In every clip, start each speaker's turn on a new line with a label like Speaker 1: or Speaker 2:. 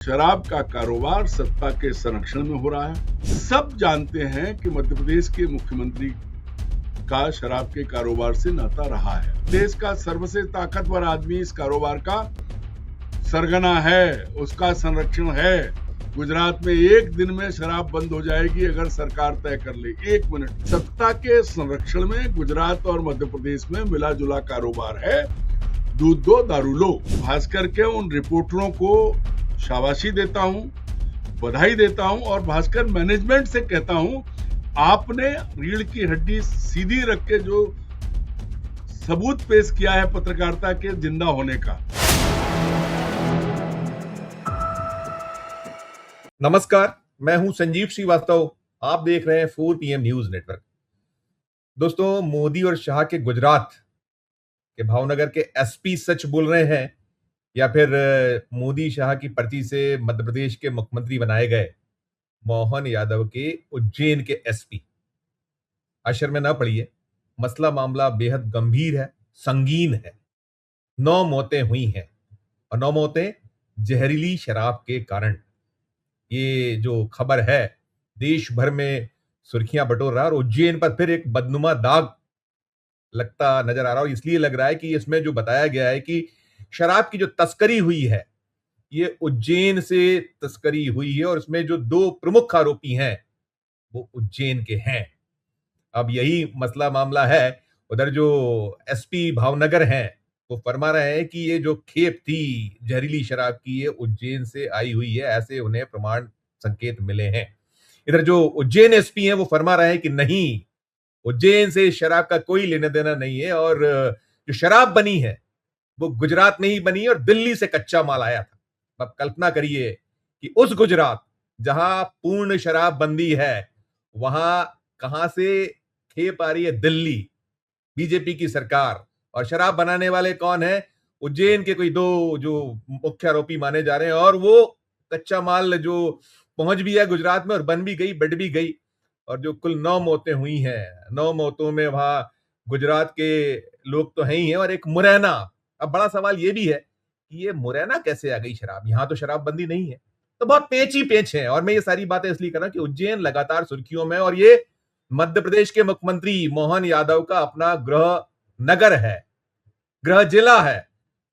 Speaker 1: शराब का कारोबार सत्ता के संरक्षण में हो रहा है। सब जानते हैं कि मध्य प्रदेश के मुख्यमंत्री का शराब के कारोबार से नाता रहा है। देश का सर्वश्रेष्ठ ताकतवर आदमी इस कारोबार का सरगना है, उसका संरक्षण है। गुजरात में एक दिन में शराब बंद हो जाएगी अगर सरकार तय कर ले। 1 मिनट। सत्ता के संरक्षण में गुजरात और मध्य प्रदेश में मिला जुला कारोबार है। दूध दो दारू लो। भास्कर के उन रिपोर्टरों को शाबाशी देता हूं, बधाई देता हूं और भास्कर मैनेजमेंट से कहता हूं, आपने रीढ़ की हड्डी सीधी रख के जो सबूत पेश किया है पत्रकारिता के जिंदा होने का।
Speaker 2: नमस्कार, मैं हूं संजीव श्रीवास्तव। आप देख रहे हैं 4 PM न्यूज नेटवर्क। दोस्तों, मोदी और शाह के गुजरात के भावनगर के एसपी सच बोल रहे हैं या फिर मोदी शाह की पर्ची से मध्य प्रदेश के मुख्यमंत्री बनाए गए मोहन यादव के उज्जैन के एसपी? अशर में न पड़िए, मसला मामला बेहद गंभीर है, संगीन है। 9 मौतें हुई हैं और 9 मौतें जहरीली शराब के कारण। ये जो खबर है देश भर में सुर्खियां बटोर रहा है और उज्जैन पर फिर एक बदनुमा दाग लगता नजर आ रहा है। और इसलिए लग रहा है कि इसमें जो बताया गया है कि शराब की जो तस्करी हुई है ये उज्जैन से तस्करी हुई है और इसमें जो 2 प्रमुख आरोपी हैं वो उज्जैन के हैं। अब यही मसला मामला है। उधर जो एसपी भावनगर हैं वो फरमा रहे हैं कि ये जो खेप थी जहरीली शराब की ये उज्जैन से आई हुई है, ऐसे उन्हें प्रमाण संकेत मिले हैं। इधर जो उज्जैन एसपी हैं वो फरमा रहे हैं कि नहीं, उज्जैन से शराब का कोई लेना देना नहीं है और जो शराब बनी है वो गुजरात में ही बनी और दिल्ली से कच्चा माल आया था। अब कल्पना करिए कि उस गुजरात जहां पूर्ण शराबबंदी है वहां कहां से खेप आ रही है दिल्ली, बीजेपी की सरकार। और शराब बनाने वाले कौन है? उज्जैन के कोई 2 जो मुख्य आरोपी माने जा रहे हैं और वो कच्चा माल जो पहुंच भी है गुजरात में और बन भी गई, बढ़ भी गई। और जो कुल 9 मौतें हुई हैं, 9 मौतों में वहां गुजरात के लोग तो हैं ही हैं और एक मुरैना। अब बड़ा सवाल ये भी है कि ये मुरैना कैसे आ गई शराब? यहां तो शराबबंदी नहीं है। तो बहुत पेच ही पेच है। और मैं ये सारी बातें इसलिए कर रहा हूं कि उज्जैन लगातार सुर्खियों में और ये मध्य प्रदेश के मुख्यमंत्री मोहन यादव का अपना गृह नगर है, गृह जिला है।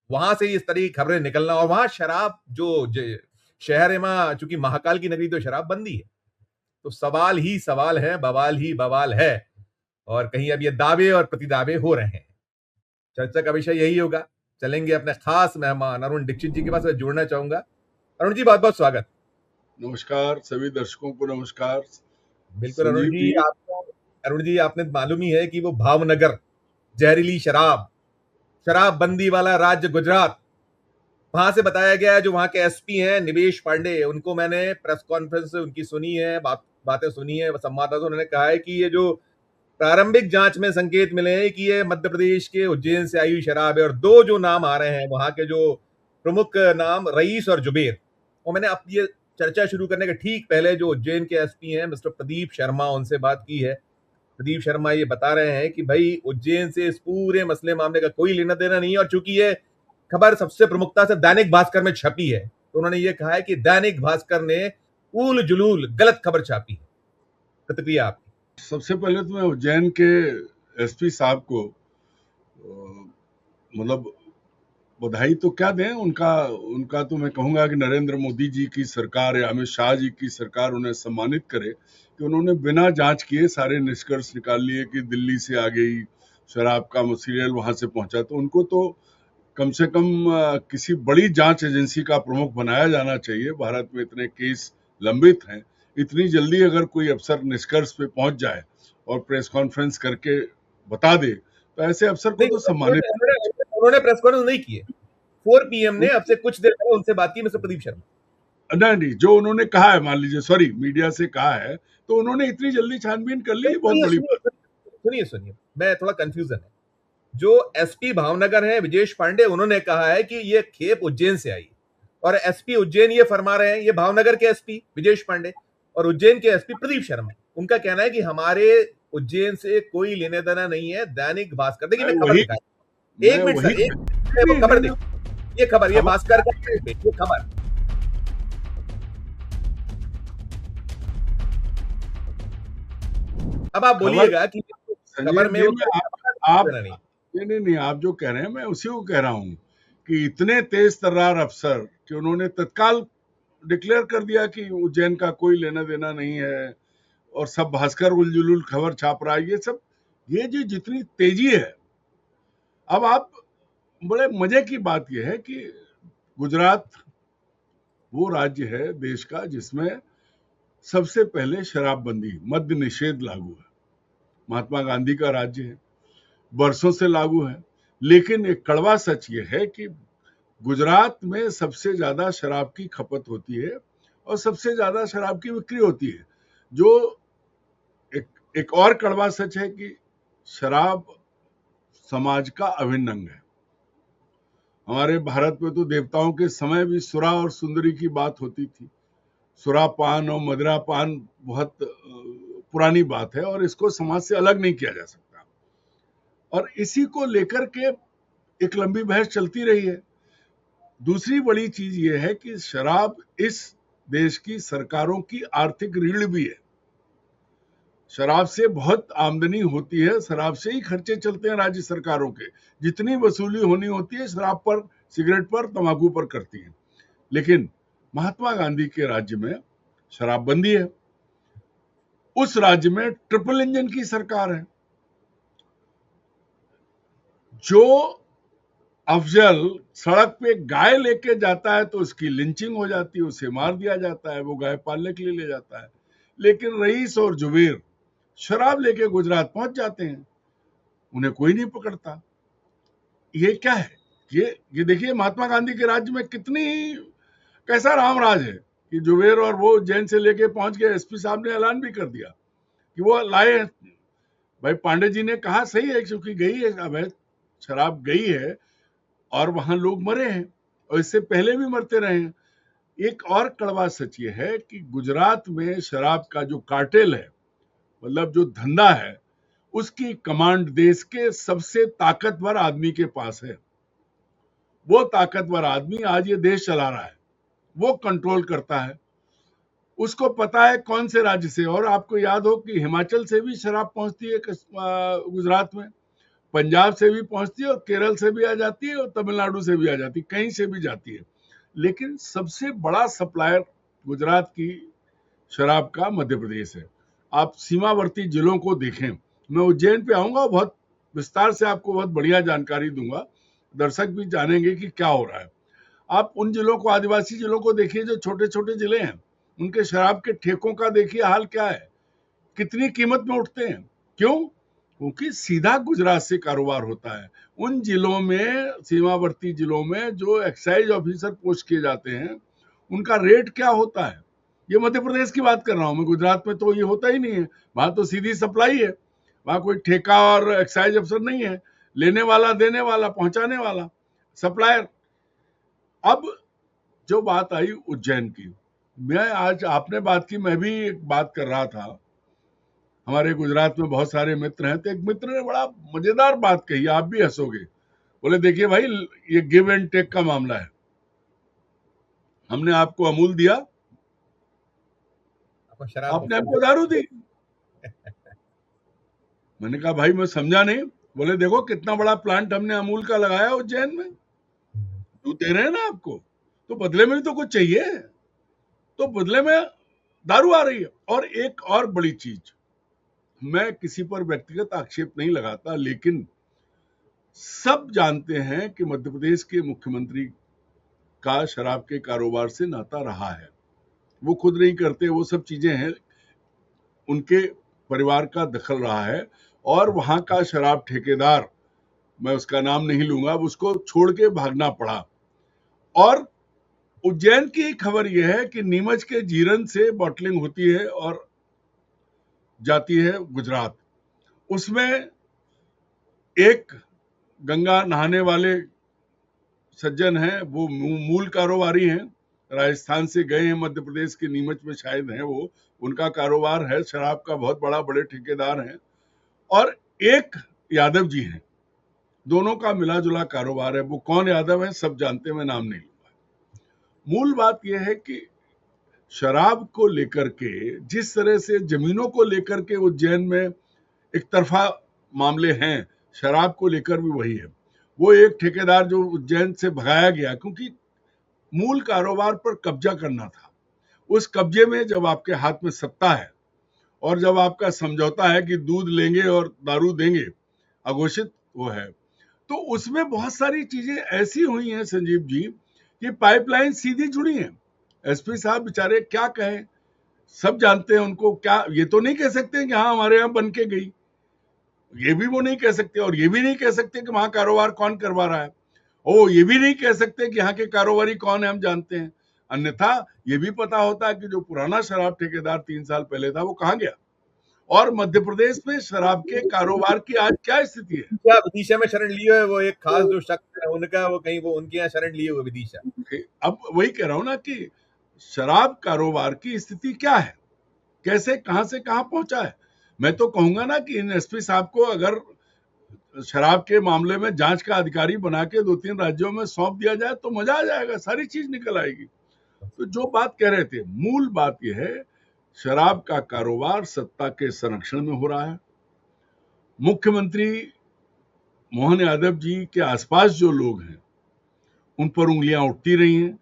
Speaker 2: वहां से इस तरह की खबरें निकलना और वहां शराब जो शहर है, वहां चूंकि महाकाल की नगरी तो शराबबंदी है। तो सवाल ही सवाल है, बवाल ही बवाल है और कहीं अब ये दावे और प्रतिदावे हो रहे हैं। चर्चा का विषय यही होगा। चलेंगे अपने खास मेहमान अरुण दीक्षित जी के पास, जुड़ना चाहूंगा। अरुण जी, बहुत बहुत स्वागत।
Speaker 1: नमस्कार सभी दर्शकों को, नमस्कार।
Speaker 2: बिल्कुल अरुण जी, आपको अरुण जी आपने मालूम ही है कि वो भावनगर जहरीली शराबबंदी वाला राज्य गुजरात, वहां से बताया गया है। जो वहां के एसपी हैं निवेश पांडे, उनको मैंने प्रेस कॉन्फ्रेंस से उनकी सुनी है, बातें सुनी है संवाददाता। उन्होंने कहा है कि ये जो प्रारंभिक जांच में संकेत मिले हैं कि ये मध्य प्रदेश के उज्जैन से आई हुई शराब है। और 2 जो नाम आ रहे हैं वहां के, जो प्रमुख नाम रईस और जुबेर, और मैंने अब ये चर्चा शुरू करने के ठीक पहले जो उज्जैन के एसपी हैं मिस्टर प्रदीप शर्मा, उनसे बात की है। प्रदीप शर्मा ये बता रहे हैं कि भाई उज्जैन से इस पूरे मसले मामले का कोई लेना देना नहीं है। और चूंकि ये खबर सबसे प्रमुखता से दैनिक भास्कर में छपी है तो उन्होंने ये कहा है कि दैनिक भास्कर ने उल जुलूल गलत खबर छापी है। प्रतिक्रिया आपकी?
Speaker 1: सबसे पहले तो मैं उज्जैन के एसपी साहब को मतलब बधाई तो क्या दें, उनका तो मैं कहूंगा कि नरेंद्र मोदी जी की सरकार या अमित शाह जी की सरकार उन्हें सम्मानित करे कि उन्होंने बिना जांच किए सारे निष्कर्ष निकाल लिए कि दिल्ली से आ गई शराब का मटीरियल, वहां से पहुंचा। तो उनको तो कम से कम किसी बड़ी जांच एजेंसी का प्रमुख बनाया जाना चाहिए। भारत में इतने केस लंबित हैं, इतनी जल्दी अगर कोई अफसर निष्कर्ष पे पहुंच जाए और प्रेस कॉन्फ्रेंस करके बता दे तो ऐसे अफसर को तो सम्मानित।
Speaker 2: उन्होंने प्रेस कॉन्फ्रेंस नहीं की है। 4 PM ने अब से कुछ देर पहले उनसे बात की, मिस्टर प्रदीप शर्मा।
Speaker 1: नहीं, जो उन्होंने कहा है, मान लीजिए, सॉरी, मीडिया से कहा है तो उन्होंने इतनी जल्दी छानबीन कर ली, बहुत बड़ी बात।
Speaker 2: सुनिए, मैं थोड़ा कंफ्यूजन है। जो एसपी भावनगर है विजेश पांडे, उन्होंने कहा है कि ये खेप उज्जैन से आई और एसपी उज्जैन ये फरमा रहे हैं, ये भावनगर के एसपी विजेश पांडे और उज्जैन के एसपी प्रदीप शर्मा, उनका कहना है कि हमारे उज्जैन से कोई लेने देना नहीं है। दैनिक भास्कर, देखिए मैं खबर दिखाई, 1 मिनट सर, एक खबर देखिए, ये खबर, ये भास्कर का ये खबर, अब आप
Speaker 1: खबर
Speaker 2: बोलिएगा कि
Speaker 1: संजय
Speaker 2: खबर में
Speaker 1: जी
Speaker 2: वो
Speaker 1: में आप
Speaker 2: नहीं।
Speaker 1: नहीं, आप जो कह रहे हैं मैं उसी को कह रहा हूं कि इतने तेज तर्रार अफसर कि उन्होंने तत्काल डिक्लेयर कर दिया कि उज्जैन का कोई लेना देना नहीं है, और सब भास्कर उलझुल खबर छाप रहा है। ये जो जितनी तेजी है, अब आप बड़े मजे की बात यह है कि गुजरात वो राज्य है देश का जिसमें सबसे पहले शराबबंदी, मद्य निषेध लागू है। महात्मा गांधी का राज्य है, बरसों से लागू है। लेकिन एक कड़वा सच ये है कि गुजरात में सबसे ज्यादा शराब की खपत होती है और सबसे ज्यादा शराब की बिक्री होती है। जो एक और कड़वा सच है कि शराब समाज का अभिन्न अंग है। हमारे भारत में तो देवताओं के समय भी सुरा और सुंदरी की बात होती थी। सुरापान और मदिरापान बहुत पुरानी बात है और इसको समाज से अलग नहीं किया जा सकता, और इसी को लेकर के एक लंबी बहस चलती रही है। दूसरी बड़ी चीज ये है कि शराब इस देश की सरकारों की आर्थिक रीढ़ भी है। शराब से बहुत आमदनी होती है, शराब से ही खर्चे चलते हैं राज्य सरकारों के। जितनी वसूली होनी होती है शराब पर, सिगरेट पर, तंबाकू पर करती है। लेकिन महात्मा गांधी के राज्य में शराबबंदी है। उस राज्य में ट्रिपल इंजन की सरकार है। जो अफजल सड़क पे गाय लेके जाता है तो उसकी लिंचिंग हो जाती है, उसे मार दिया जाता है, वो गाय पालने के लिए ले जाता है। लेकिन रईस और जुबेर शराब लेके गुजरात पहुंच जाते हैं, उन्हें कोई नहीं पकड़ता। ये क्या है? ये देखिए महात्मा गांधी के राज्य में कैसा रामराज है कि जुबेर और वो उज्जैन से लेके पहुंच गए। एसपी साहब ने ऐलान भी कर दिया कि वो लाए। भाई पांडे जी ने कहा सही है, क्योंकि गई है अवैध शराब गई है और वहां लोग मरे हैं और इससे पहले भी मरते रहे हैं। एक और कड़वा सच ये है कि गुजरात में शराब का जो कार्टेल है, मतलब जो धंधा है, उसकी कमांड देश के सबसे ताकतवर आदमी के पास है। वो ताकतवर आदमी आज ये देश चला रहा है, वो कंट्रोल करता है। उसको पता है कौन से राज्य से, और आपको याद हो कि हिमाचल से भी शराब पहुंचती है गुजरात में, पंजाब से भी पहुंचती है और केरल से भी आ जाती है और तमिलनाडु से भी आ जाती है, कहीं से भी जाती है। लेकिन सबसे बड़ा सप्लायर गुजरात की शराब का मध्य प्रदेश है। आप सीमावर्ती जिलों को देखें, मैं उज्जैन पे आऊंगा, बहुत विस्तार से आपको बहुत बढ़िया जानकारी दूंगा, दर्शक भी जानेंगे कि क्या हो रहा है। आप उन जिलों को, आदिवासी जिलों को देखिए जो छोटे छोटे जिले हैं, उनके शराब के ठेकों का देखिए हाल क्या है, कितनी कीमत में उठते हैं। क्यों? क्योंकि सीधा गुजरात से कारोबार होता है। उन जिलों में, सीमावर्ती जिलों में जो एक्साइज ऑफिसर पोस्ट किए जाते हैं, उनका रेट क्या होता है। ये मध्य प्रदेश की बात कर रहा हूं मैं, गुजरात में तो ये होता ही नहीं है। वहां तो सीधी सप्लाई है, वहां कोई ठेका और एक्साइज अफसर नहीं है, लेने वाला, देने वाला, पहुंचाने वाला, सप्लायर। अब जो बात आई उज्जैन की, मैं आज आपने बात की, मैं भी एक बात कर रहा था। हमारे गुजरात में बहुत सारे मित्र हैं, तो एक मित्र ने बड़ा मजेदार बात कही, आप भी हंसोगे। बोले देखिए भाई, ये गिव एंड टेक का मामला है। हमने आपको अमूल दिया, आपने हमको दारू दी। मैंने कहा भाई मैं समझा नहीं। बोले देखो कितना बड़ा प्लांट हमने अमूल का लगाया उज्जैन में, तो दे रहे हैं ना आपको, तो बदले में भी तो कुछ चाहिए, तो बदले में दारू आ रही है। और एक और बड़ी चीज, मैं किसी पर व्यक्तिगत आक्षेप नहीं लगाता, लेकिन सब जानते हैं कि मध्य प्रदेश के मुख्यमंत्री का शराब के कारोबार से नाता रहा है। वो खुद नहीं करते, वो सब चीजें हैं, उनके परिवार का दखल रहा है। और वहां का शराब ठेकेदार, मैं उसका नाम नहीं लूंगा, उसको छोड़ के भागना पड़ा। और उज्जैन की खबर यह है कि नीमच के जीरन से बॉटलिंग होती है और जाती है गुजरात। उसमें एक गंगा नहाने वाले सज्जन हैं, वो मूल कारोबारी हैं, राजस्थान से गए हैं, मध्य प्रदेश के नीमच में शायद हैं वो, उनका कारोबार है शराब का बहुत बड़ा, बड़े ठेकेदार हैं। और एक यादव जी हैं, दोनों का मिला जुला कारोबार है। वो कौन यादव है सब जानते हैं, मैं नाम नहीं लूंगा। मूल बात यह है कि शराब को लेकर के, जिस तरह से जमीनों को लेकर के उज्जैन में एक तरफा मामले हैं, शराब को लेकर भी वही है। वो एक ठेकेदार जो उज्जैन से भगाया गया क्योंकि मूल कारोबार पर कब्जा करना था। उस कब्जे में जब आपके हाथ में सत्ता है और जब आपका समझौता है कि दूध लेंगे और दारू देंगे, अघोषित वो है, तो उसमें बहुत सारी चीजें ऐसी हुई हैं संजीव जी कि पाइपलाइन सीधी जुड़ी है। एसपी साहब बेचारे क्या कहें, सब जानते हैं उनको, क्या ये तो नहीं कह सकते कि हाँ हमारे यहाँ बन के गई, ये भी वो नहीं कह सकते, और ये भी नहीं कह सकते कि वहां कारोबार कौन करवा रहा है, ओ ये भी नहीं कह सकते कि यहाँ के कारोबारी कौन है, हम जानते हैं। अन्यथा ये भी पता होता है कि जो पुराना शराब ठेकेदार 3 साल पहले था वो कहाँ गया, और मध्य प्रदेश में शराब के कारोबार की आज क्या स्थिति है।
Speaker 2: विदिशा विदिशा में शरण लिए हुए वो एक खास जो शख्स है उनका, वो कहीं वो उनके यहाँ शरण लिए हुए विदिशा।
Speaker 1: अब वही कह रहा हूं ना कि शराब कारोबार की स्थिति क्या है, कैसे कहां से कहां पहुंचा है। मैं तो कहूंगा ना कि इन एसपी साहब को अगर शराब के मामले में जांच का अधिकारी बना के 2-3 राज्यों में सौंप दिया जाए तो मजा आ जाएगा, सारी चीज निकल आएगी। तो जो बात कह रहे थे, मूल बात यह है, शराब का कारोबार सत्ता के संरक्षण में हो रहा है। मुख्यमंत्री मोहन यादव जी के आसपास जो लोग हैं उन पर उंगलियां उठती रही हैं।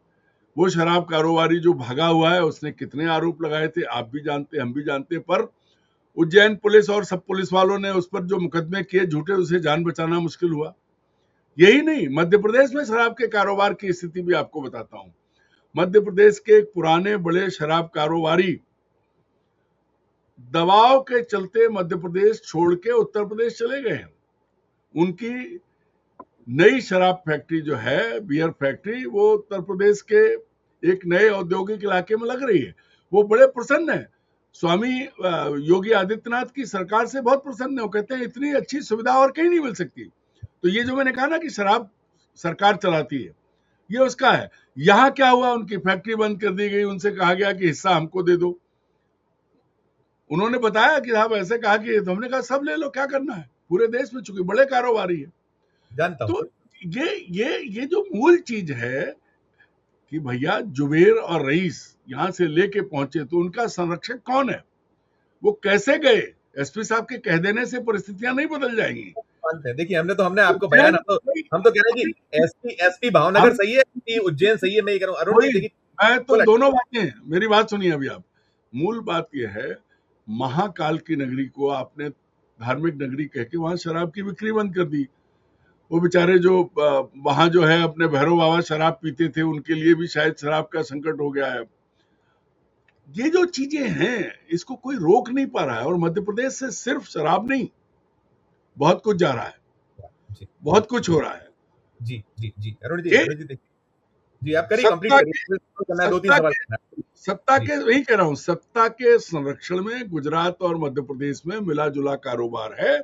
Speaker 1: वो शराब कारोबारी जो भागा हुआ है उसने कितने आरोप लगाए थे आप भी जानते, हम भी जानते, पर उज्जैन पुलिस और सब पुलिस वालों ने उस पर जो मुकदमे किए झूठे, उसे जान बचाना मुश्किल हुआ। यही नहीं, मध्य प्रदेश में शराब के कारोबार की स्थिति भी आपको बताता हूं। मध्य प्रदेश के एक पुराने बड़े शराब कारोबारी दबाव के चलते मध्य प्रदेश छोड़ के उत्तर प्रदेश चले गए हैं। उनकी नई शराब फैक्ट्री जो है, बियर फैक्ट्री, वो उत्तर प्रदेश के एक नए औद्योगिक इलाके में लग रही है। वो बड़े प्रसन्न है, स्वामी योगी आदित्यनाथ की सरकार से बहुत प्रसन्न है। वो कहते हैं इतनी अच्छी सुविधा और कहीं नहीं मिल सकती। तो ये जो मैंने कहा ना कि शराब सरकार चलाती है, ये उसका है। यहाँ क्या हुआ, उनकी फैक्ट्री बंद कर दी गई, उनसे कहा गया कि हिस्सा हमको दे दो। उन्होंने बताया कि साहब ऐसे कहा कि, तो हमने कहा सब ले लो, क्या करना है, पूरे देश में चूंकि बड़े कारोबारी है।
Speaker 2: जानता हूं।
Speaker 1: तो ये जो मूल चीज है कि भैया जुबेर और रईस यहां से लेके पहुंचे तो उनका संरक्षक कौन है, वो कैसे गए, एसपी साहब के कह देने से परिस्थितियां नहीं बदल जाएंगी।
Speaker 2: देखिए हमने आपको बयान, हम तो कह रहे हैं कि एसपी भावनगर सही है कि उज्जैन सही है। मैं ये कह रहा हूं अरुण जी, देखिए
Speaker 1: मैं तो दोनों बातें, मेरी बात सुनिए अभी आप। मूल बात यह है, महाकाल की नगरी को आपने धार्मिक नगरी कह के वहां शराब की बिक्री बंद कर दी। वो बेचारे जो वहां जो है अपने भैरव बाबा शराब पीते थे, उनके लिए भी शायद शराब का संकट हो गया है। ये जो चीजें हैं इसको कोई रोक नहीं पा रहा है, और मध्य प्रदेश से सिर्फ शराब नहीं, बहुत कुछ जा रहा है, बहुत कुछ हो रहा है।
Speaker 2: जी जी जी अरुण जी, देखिए जी आप करिए, कंप्लीट करिए, दो तीन सवाल।
Speaker 1: सत्ता के वही कह रहा हूं, सत्ता के संरक्षण में गुजरात और मध्य प्रदेश में मिला जुला कारोबार है,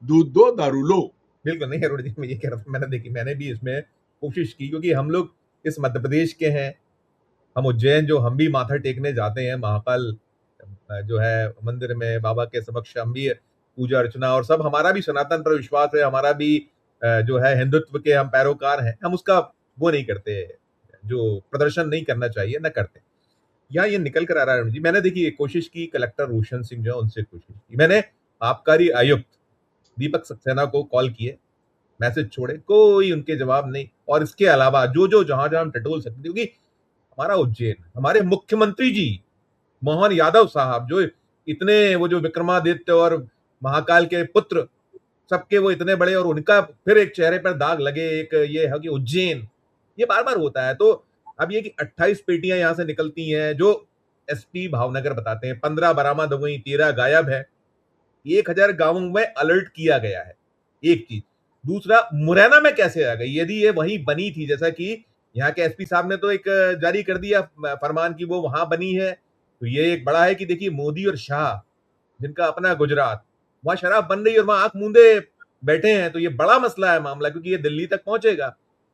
Speaker 1: दूध दो दारू लो।
Speaker 2: बिल्कुल नहीं अरुण जी, मैं ये कह रहा था, मैंने भी इसमें कोशिश की, क्योंकि हम लोग इस मध्य प्रदेश के हैं। हम उज्जैन जो हम भी माथा टेकने जाते हैं, महाकाल जो है मंदिर में बाबा के समक्ष हम भी पूजा अर्चना, और सब हमारा भी सनातन पर विश्वास है, हमारा भी जो है हिंदुत्व के हम पैरोकार हैं। हम उसका वो नहीं करते, जो प्रदर्शन नहीं करना चाहिए न करते। यहाँ ये निकल कर आ रहा है जी। मैंने देखिए कोशिश की, कलेक्टर रोशन सिंह जो है उनसे कोशिश की, मैंने आबकारी आयुक्त दीपक सक्सेना को कॉल किए, मैसेज छोड़े, कोई उनके जवाब नहीं। और इसके अलावा जो जहां जहां हम टटोल सकते, क्योंकि हमारा उज्जैन, हमारे मुख्यमंत्री जी मोहन यादव साहब जो इतने, वो जो विक्रमादित्य और महाकाल के पुत्र, सबके वो इतने बड़े, और उनका फिर एक चेहरे पर दाग लगे, एक ये है कि उज्जैन, ये बार बार होता है। तो अब ये कि 28 पेटियां यहां से निकलती हैं, जो एसपी भावनगर बताते हैं 15 बरामद हो गई, 13 गायब है, 1000 गांवों में अलर्ट किया गया है। एक चीज, दूसरा, मुरैना में कैसे आ गई? यदि ये वहीं बनी थी, जैसा कि यहाँ के एसपी साहब ने तो एक जारी कर दिया फरमान की वो वहां बनी है, तो ये एक बड़ा है कि देखिए मोदी और शाह, जिनका अपना गुजरात, वहां शराब बन रही है और वहां आंख मूंदे बैठे हैं। तो ये बड़ा मसला है मामला, क्योंकि ये दिल्ली तक पहुंचेगा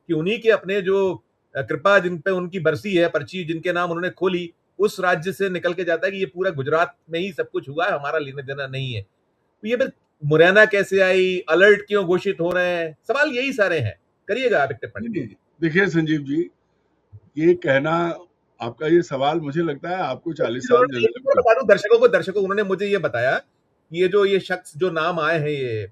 Speaker 2: कि उन्हीं के अपने जो कृपा जिन पे उनकी बरसी है, पर्ची जिनके नाम उन्होंने खोली, उस राज्य से निकल के जाता है कि ये पूरा गुजरात में ही सब कुछ हुआ है, हमारा लेने देना नहीं है। तो ये मुरैना कैसे आई, अलर्ट क्यों घोषित हो रहे हैं, सवाल यही सारे हैं। करिएगा आप एक टिप्पणी।
Speaker 1: देखिए संजीव जी, ये कहना, आपका ये सवाल, मुझे लगता है आपको 40 साल
Speaker 2: दर्शकों उन्होंने मुझे ये बताया ये शख्स जो नाम आए हैं, ये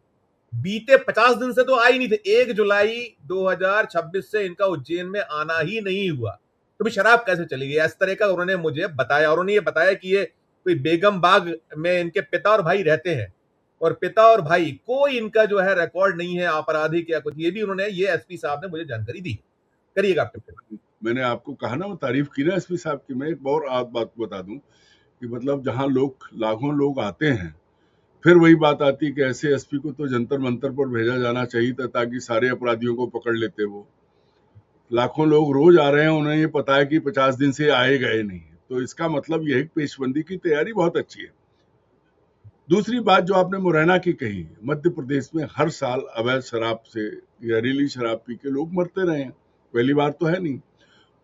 Speaker 2: बीते 50 दिन से तो आ ही नहीं थे। 1 जुलाई 2026 से इनका उज्जैन में आना ही नहीं हुआ, तो भी शराब कैसे चली गई? इस तरह का उन्होंने मुझे बताया, और उन्होंने ये बताया कि ये कोई बेगम बाग में इनके पिता और भाई रहते हैं, और पिता और भाई कोई इनका जो है रिकॉर्ड नहीं है आपराधिक या कुछ। ये भी उन्होंने, ये एसपी साहब ने मुझे जानकारी दी। करिएगा आप टिप्पणी।
Speaker 1: मैंने आपको कहा ना, वो तारीफ की ना एसपी साहब की। मैं एक और बात बता दूं कि मतलब जहां लोग लाखों लोग आते हैं, फिर वही बात आती है कि ऐसे एसपी को तो जंतर मंतर पर भेजा जाना चाहिए था ताकि सारे अपराधियों को पकड़ लेते। वो लाखों लोग रोज आ रहे हैं, उन्हें ये पता है कि 50 दिन से आए गए नहीं, तो इसका मतलब यह है कि पेशबंदी की तैयारी बहुत अच्छी है। दूसरी बात जो आपने मुरैना की कही, मध्य प्रदेश में हर साल अवैध शराब से, जहरीली शराब पी के लोग मरते रहे हैं, पहली बार तो है नहीं।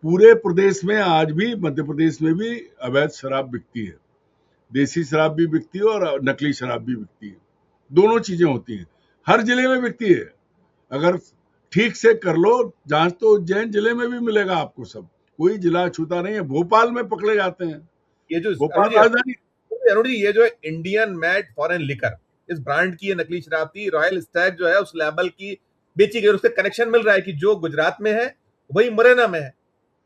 Speaker 1: पूरे प्रदेश में आज भी, मध्य प्रदेश में भी अवैध शराब बिकती है। देसी शराब भी बिकती है और नकली शराब भी बिकती है, दोनों चीजें होती हैं, हर जिले में बिकती है। अगर ठीक से कर लो जांच तो उज्जैन जिले में भी मिलेगा आपको सब, कोई जिला छूता नहीं है। भोपाल में पकड़े जाते हैं,
Speaker 2: ये जो
Speaker 1: भोपाल राजधानी।
Speaker 2: अरुण जी, ये जो इंडियन मेड फॉरेन लिकर, इस ब्रांड की ये नकली शराब थी, रॉयल स्टैग जो है उस लेवल की बेची गई, उससे कनेक्शन मिल रहा है कि जो गुजरात में है वही मुरैना में है,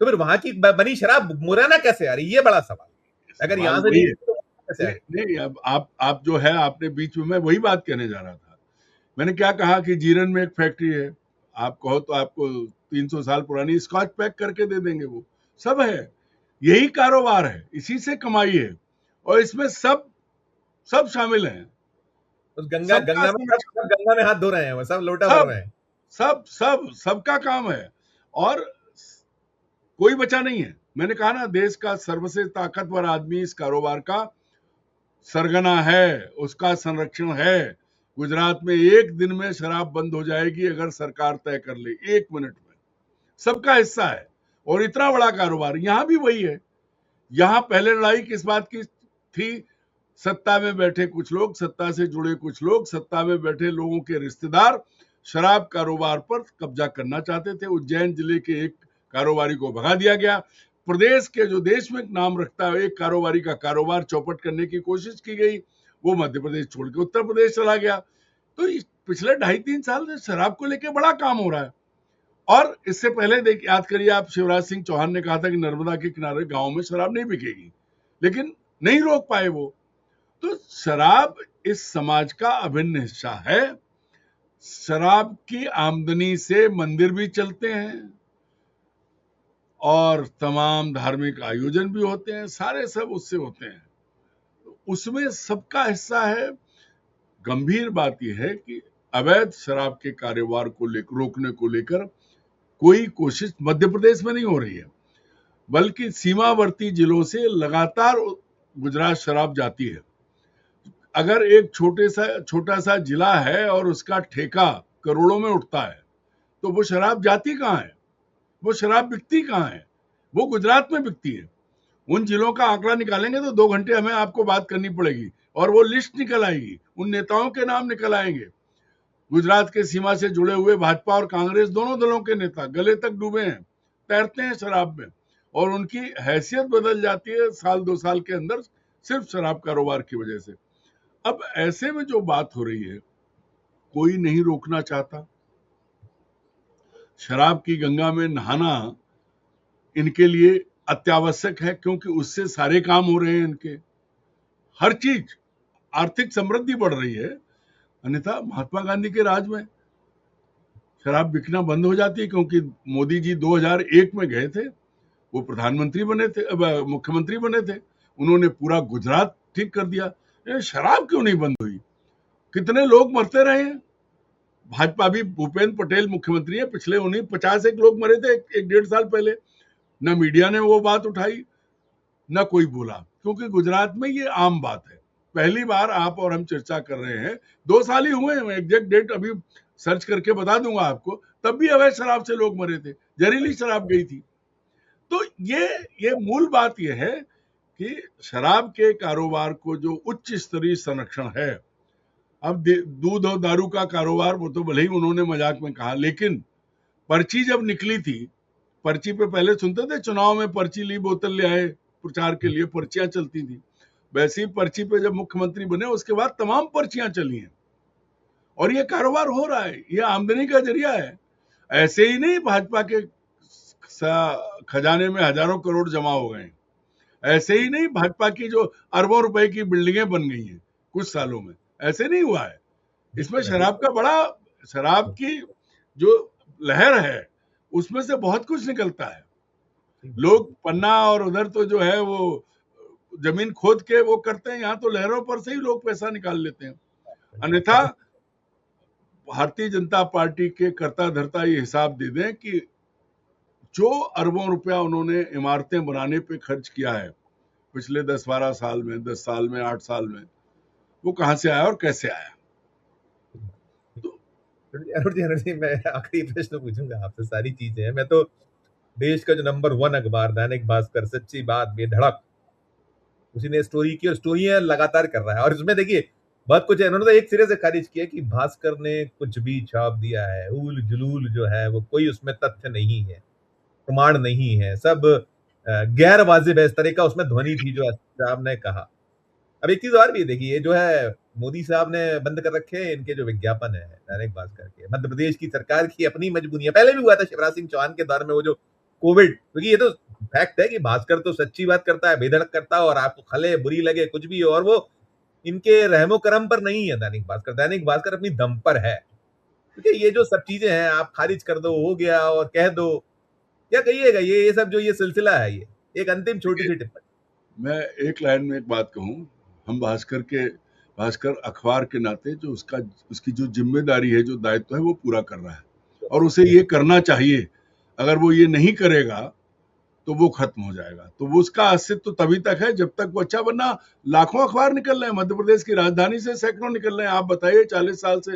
Speaker 2: तो फिर वहां की बनी शराब मुरैना कैसे आ रही? ये बड़ा सवाल। अगर यहां से नहीं तो कैसे आ रही?
Speaker 1: नहीं, अब आप जो है, आपने बीच में, मैं वही बात कहने जा रहा था। मैंने क्या कहा कि जीरन में एक फैक्ट्री है, आप कहो तो आपको 300 साल पुरानी स्कॉच पैक करके दे देंगे, वो सब है। यही कारोबार है, इसी से कमाई है, और इसमें सब सब शामिल हैं।
Speaker 2: उस गंगा
Speaker 1: सबका
Speaker 2: में सब गंगा में हाथ धो रहे हैं, वो सब लोटा भर
Speaker 1: सब
Speaker 2: रहे हैं।
Speaker 1: सबका काम है, और कोई बचा नहीं है। मैंने कहा ना, देश का सर्वश्रेष्ठ ताकतवर आदमी इस कारोबार का सरगना है, उसका संरक्षण है। गुजरात में एक दिन में शराब बंद हो जाएगी अगर सरकार तय कर ले, 1 मिनट में। सबका हिस्सा है, और इतना बड़ा कारोबार यहां भी वही है। यहां पहले लड़ाई किस बात की थी? सत्ता में बैठे कुछ लोग, सत्ता से जुड़े कुछ लोग, सत्ता में बैठे लोगों के रिश्तेदार शराब कारोबार पर कब्जा करना चाहते थे। उज्जैन जिले के एक कारोबारी को भगा दिया गया। प्रदेश के, जो देश में नाम रखता है, एक कारोबारी का कारोबार चौपट करने की कोशिश की गई, वो मध्य प्रदेश छोड़ के उत्तर प्रदेश चला गया। तो पिछले 2.5-3 साल से शराब को लेकर बड़ा काम हो रहा है। और इससे पहले याद करिए आप, शिवराज सिंह चौहान ने कहा था कि नर्मदा के किनारे गांव में शराब नहीं बिकेगी, लेकिन नहीं रोक पाए वो। तो शराब इस समाज का अभिन्न हिस्सा है। शराब की आमदनी से मंदिर भी चलते हैं, और तमाम धार्मिक आयोजन भी होते हैं, सारे सब उससे होते हैं, उसमें सबका हिस्सा है। गंभीर बात यह है कि अवैध शराब के कारोबार को रोकने को लेकर कोई कोशिश मध्य प्रदेश में नहीं हो रही है, बल्कि सीमावर्ती जिलों से लगातार गुजरात शराब जाती है। अगर एक छोटा सा जिला है और उसका ठेका करोड़ों में उठता है, तो वो शराब जाती कहाँ है? वो शराब बिकती कहाँ है? वो गुजरात में बिकती है। उन जिलों का आंकड़ा निकालेंगे तो 2 घंटे हमें आपको बात करनी पड़ेगी, और वो लिस्ट निकल आएगी, उन नेताओं के नाम निकल आएंगे। गुजरात के सीमा से जुड़े हुए भाजपा और कांग्रेस दोनों दलों के नेता गले तक डूबे हैं, तैरते हैं शराब में, और उनकी हैसियत बदल जाती है 1-2 साल के अंदर, सिर्फ शराब कारोबार की वजह से। अब ऐसे में जो बात हो रही है, कोई नहीं रोकना चाहता। शराब की गंगा में नहाना इनके लिए अत्यावश्यक है, क्योंकि उससे सारे काम हो रहे हैं इनके, हर चीज, आर्थिक समृद्धि बढ़ रही है। अन्यथा महात्मा गांधी के राज में शराब बिकना बंद हो जाती है, क्योंकि मोदी जी 2001 में गए थे, वो प्रधानमंत्री बने थे, मुख्यमंत्री बने थे, उन्होंने पूरा गुजरात ठीक कर दिया। शराब क्यों नहीं बंद हुई? कितने लोग मरते रहे हैं। भाजपा भी, भूपेंद्र पटेल मुख्यमंत्री है, पिछले 51 लोग मरे थे 1-1.5 साल पहले। न मीडिया ने वो बात उठाई, न कोई बोला, क्योंकि गुजरात में ये आम बात है। पहली बार आप और हम चर्चा कर रहे हैं, 2 साल ही हुए हैं, एग्जैक्ट डेट अभी सर्च करके बता दूंगा आपको, तब भी अवैध शराब से लोग मरे थे, जहरीली शराब गई थी। तो ये मूल बात ये है कि शराब के कारोबार को जो उच्च स्तरीय संरक्षण है, अब दूध और दारू का कारोबार, वो तो भले ही उन्होंने मजाक में कहा, लेकिन पर्ची जब निकली थी, पर्ची पे पहले सुनते थे चुनाव में पर्ची ली, बोतल ले आए, प्रचार के लिए पर्चियां चलती थी। वैसी पर्ची पे जब मुख्यमंत्री बने उसके बाद तमाम पर्चियां चली हैं और ये कारोबार हो रहा है, ये आमदनी का जरिया है। ऐसे ही नहीं भाजपा के खजाने में हजारों करोड़ जमा हो गए, ऐसे ही नहीं भाजपा की जो अरबों रुपए की बिल्डिंगें बन गई हैं कुछ सालों में, ऐसे नहीं हुआ है। इसमें शराब की जो लहर है उसमें से बहुत कुछ निकलता है। लोग पन्ना और उधर तो जो है वो जमीन खोद के वो करते हैं, यहाँ तो लहरों पर से ही लोग पैसा निकाल लेते हैं। अन्यथा भारतीय जनता पार्टी के कर्ता धर्ता ये हिसाब दे दें कि जो अरबों रुपया उन्होंने इमारतें बनाने पे खर्च किया है पिछले 10-12 साल में, 10 साल में, 8 साल में, वो कहां से आया और कैसे आया।
Speaker 2: अरुण जी, मैं आखिरी प्रश्न पूछूंगा आपसे, सारी चीजें हैं। मैं तो देश का जो नंबर 1 अखबार दैनिक भास्कर, सच्ची बात बेधड़क, उसी ने स्टोरी की और स्टोरियां लगातार कर रहा है। और इसमें देखिए बहुत कुछ है, इन्होंने तो एक सिरे से खारिज किया कि भास्कर ने कुछ भी छाप दिया है, उल जुलूल जो है वो कोई उसमें तथ्य नहीं है, प्रमाण नहीं है, सब गैर वाजिब है, इस तरह का उसमें ध्वनि थी जो साहब ने कहा। अब एक चीज और भी देखिए, जो है मोदी साहब ने बंद कर रखे हैं इनके जो विज्ञापन है दैनिक भास्कर के, मध्य प्रदेश की सरकार की अपनी मजबूरियां, पहले भी हुआ था शिवराज सिंह चौहान के दौर में वो जो कोविड, क्योंकि ये तो फैक्ट है कि भास्कर तो सच्ची बात करता है, बेधड़क करता है, और आपको खले बुरी लगे कुछ भी हो, और वो इनके रहमो करम पर नहीं है दैनिक भास्कर अपनी दम पर है। क्योंकि ये जो सब चीजें हैं आप खारिज कर दो, हो गया और कह दो, क्या कहिएगा, ये सब जो ये सिलसिला है, ये एक अंतिम छोटी सी टिप्पणी।
Speaker 1: मैं एक लाइन में एक बात कहूं, हम भास्कर अखबार के नाते जो उसकी जो जिम्मेदारी है, जो दायित्व है, वो पूरा कर रहा है और उसे ये करना चाहिए। अगर वो ये नहीं करेगा तो वो खत्म हो जाएगा। तो वो उसका अस्तित्व तभी तक है जब तक वो अच्छा, वरना लाखों अखबार निकल रहे हैं, मध्य प्रदेश की राजधानी से सैकड़ों निकल रहे हैं। आप बताइए 40 साल से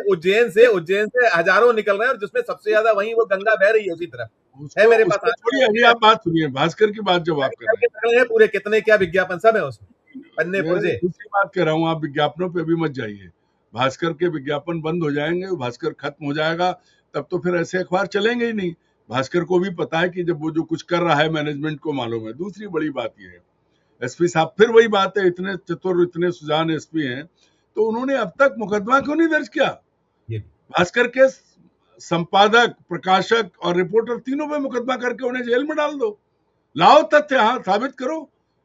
Speaker 2: उज्जैन से हजारों निकल रहे हैं, और जिसमें सबसे ज्यादा वहीं वो गंगा बह रही है उसी तरफ है। मेरे पास
Speaker 1: थोड़ी अभी आप बात सुनिए, भास्कर की बात जब आप कर रहे
Speaker 2: हैं, पूरे कितने क्या विज्ञापन सब है उसमें, पन्ने पुर्जे।
Speaker 1: दूसरी बात कह रहा हूँ, आप विज्ञापनों पे भी मत जाइए। भास्कर के विज्ञापन बंद हो जाएंगे, भास्कर खत्म हो जाएगा, तब तो फिर ऐसे अखबार चलेंगे ही नहीं। भास्कर को भी पता है कि जब वो जो कुछ कर रहा है मैनेजमेंट को मालूम है। दूसरी बड़ी बात यह है, एसपी साहब, फिर वही बात है, इतने चतुर इतने सुजान एसपी हैं, तो उन्होंने अब तक मुकदमा क्यों नहीं दर्ज किया? भास्कर के संपादक, प्रकाशक और रिपोर्टर तीनों पे मुकदमा करके उन्हें जेल में डाल दो। लाओ तथ्य, हाँ साबित करो।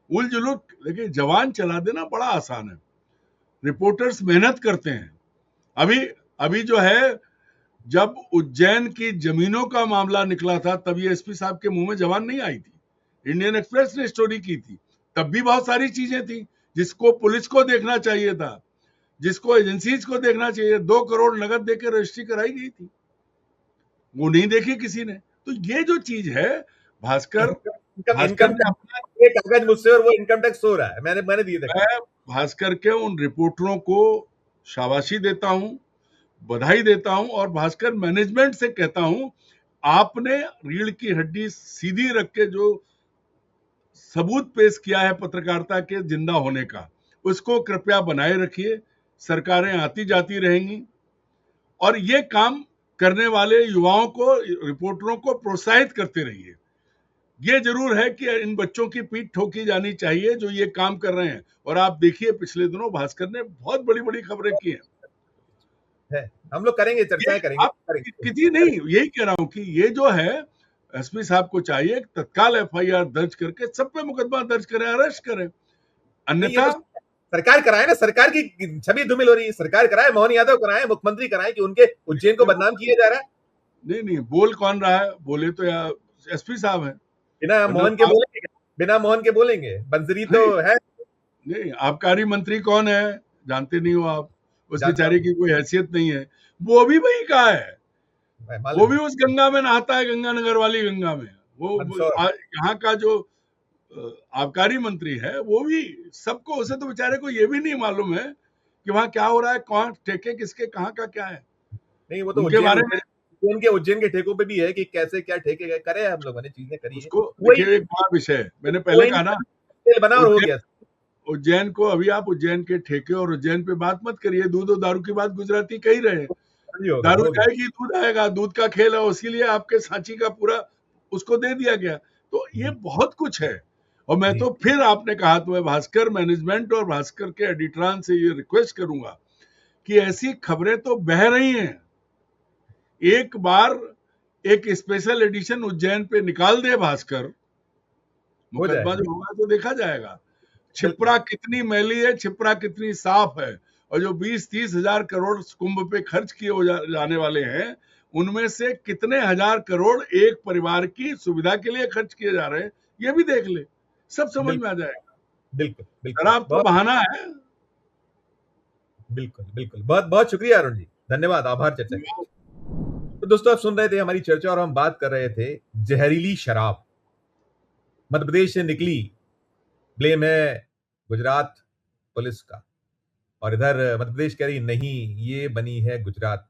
Speaker 1: उल जुलूल देखिए, जवान चला देना बड़ा आसान है, रिपोर्टर्स मेहनत करते हैं। अभी जो है, जब उज्जैन की जमीनों का मामला निकला था तब ये एसपी साहब के मुंह में जबान नहीं आई थी। इंडियन एक्सप्रेस ने स्टोरी की थी, तब भी बहुत सारी चीजें थी जिसको पुलिस को देखना चाहिए था, जिसको एजेंसीज को देखना चाहिए। 2 करोड़ नगद देकर रजिस्ट्री कराई गई थी, वो नहीं देखी किसी ने। तो ये जो चीज है, भास्कर
Speaker 2: कागज मुझसे और वो इनकम टैक्स हो रहा है, मैंने दिए थे।
Speaker 1: मैं भास्कर के उन रिपोर्टरों को शाबाशी देता हूं, बधाई देता हूं, और भास्कर मैनेजमेंट से कहता हूं, आपने रीढ़ की हड्डी सीधी रख के जो सबूत पेश किया है पत्रकारिता के जिंदा होने का, उसको कृपया बनाए रखिए। सरकारें आती जाती रहेंगी और ये काम करने वाले युवाओं को, रिपोर्टरों को प्रोत्साहित करते रहिए। ये जरूर है कि इन बच्चों की पीठ ठोकी जानी चाहिए जो ये काम कर रहे हैं। और आप देखिए, पिछले दिनों भास्कर ने बहुत बड़ी बड़ी खबरें की हैं।
Speaker 2: हम लोग करेंगे, चर्चाएं करेंगे।
Speaker 1: किसी नहीं, यही कह रहा हूं कि ये जो है, एसपी साहब को चाहिए तत्काल एफआईआर दर्ज करके सब पे मुकदमा दर्ज करें, अरेस्ट करें। अन्यथा
Speaker 2: सरकार कराए ना, सरकार की छवि धूमिल हो रही है, सरकार कराए, मोहन यादव कराए, मुख्यमंत्री कराए कि उनके उज्जैन को बदनाम किया जा रहा है।
Speaker 1: नहीं, बोल कौन रहा है? बोले तो या एसपी साहब है।
Speaker 2: बिना मोहन के बोलेंगे बंसरी तो है
Speaker 1: नहीं। आबकारी मंत्री कौन है जानते नहीं हो आप? उस बेचारे की कोई हैसियत नहीं है। वो भी वही का है, वो भी उस गंगा में नहाता है, गंगानगर वाली गंगा में। वो यहाँ का जो आबकारी मंत्री है वो भी सबको, उसे तो बेचारे को ये भी नहीं मालूम है कि वहां क्या हो रहा है, कौन ठेके किसके, कहाँ का क्या है।
Speaker 2: नहीं, वो तो
Speaker 1: उनके बारे में
Speaker 2: उज्जैन के ठेकों पे भी है कि कैसे क्या ठेके गए, करे हम लोगों ने चीजें करी।
Speaker 1: उसको देखिए, एक बड़ा विषय मैंने पहले कहा ना,
Speaker 2: बना और हो गया।
Speaker 1: उज्जैन को अभी आप उज्जैन के ठेके और उज्जैन पे बात मत करिए। दूध और दारू की बात गुजराती कह ही रहे हैं। दारू जाएगी, दूध आएगा, दूध का खेल है, उसके लिए आपके सांची का पूरा उसको दे दिया गया। तो ये बहुत कुछ है, और मैं
Speaker 2: जी।
Speaker 1: तो फिर आपने कहा तो मैं भास्कर मैनेजमेंट और भास्कर के एडिटरान से ये रिक्वेस्ट करूंगा कि ऐसी खबरें तो बह रही हैं, एक बार एक स्पेशल एडिशन उज्जैन पे निकाल दे भास्कर,
Speaker 2: हो
Speaker 1: मुकदमा
Speaker 2: जाएगा।
Speaker 1: जो होगा तो देखा जाएगा।
Speaker 2: बिल्कुल।
Speaker 1: छिपरा कितनी मैली है, छिपरा कितनी साफ है, और जो 20-30 हजार करोड़ कुंभ पे खर्च किए जाने वाले हैं, उनमें से कितने हजार करोड़ एक परिवार की सुविधा के लिए खर्च किए जा रहे हैं, ये भी देख ले, सब समझ में आ
Speaker 2: बिल्कुल,
Speaker 1: जाएगा।
Speaker 2: बिल्कुल, बिल्कुल।
Speaker 1: शराब तो
Speaker 2: बहुत
Speaker 1: बहाना है।
Speaker 2: बिल्कुल, बिल्कुल। बहुत-बहुत शुक्रिया अरुण जी। धन्यवाद, आभार चर्चा के लिए। तो दोस्तों आप सुन रहे थे हमारी चर्चा और हम बात कर रहे थे जहरीली शराब। मध्य प्रदेश से निकली, ब्लेम है गुजरात पुलिस का और इधर मध्य प्रदेश कह रही नहीं ये बनी है गुजरात।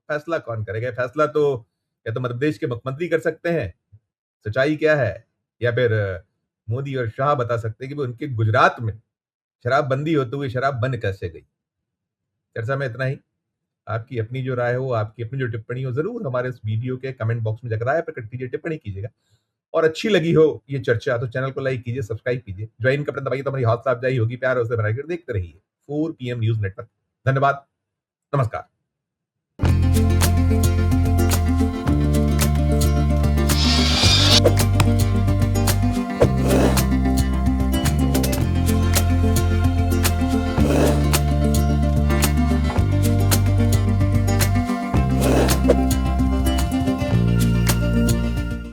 Speaker 2: फैसला कौन करेगा? फैसला तो या तो मध्य प्रदेश के मुख्यमंत्री कर सकते हैं, सच्चाई क्या है, या फिर मोदी और शाह बता सकते हैं कि उनके गुजरात में शराबबंदी होते हुए शराब बन कैसे गई। चर्चा में इतना ही। आपकी अपनी जो राय हो, आपकी अपनी जो टिप्पणी हो, जरूर हमारे इस वीडियो के कमेंट बॉक्स में जाकर राय प्रकट कीजिए, टिप्पणी कीजिएगा। और अच्छी लगी हो ये चर्चा तो चैनल को लाइक कीजिए, सब्सक्राइब कीजिए, ज्वाइन का बटन दबाइए तो हमारी हौसला अफजाई होगी। प्यार और उससे बनाकर देखते रहिए 4 PM न्यूज नेटवर्क। धन्यवाद, नमस्कार।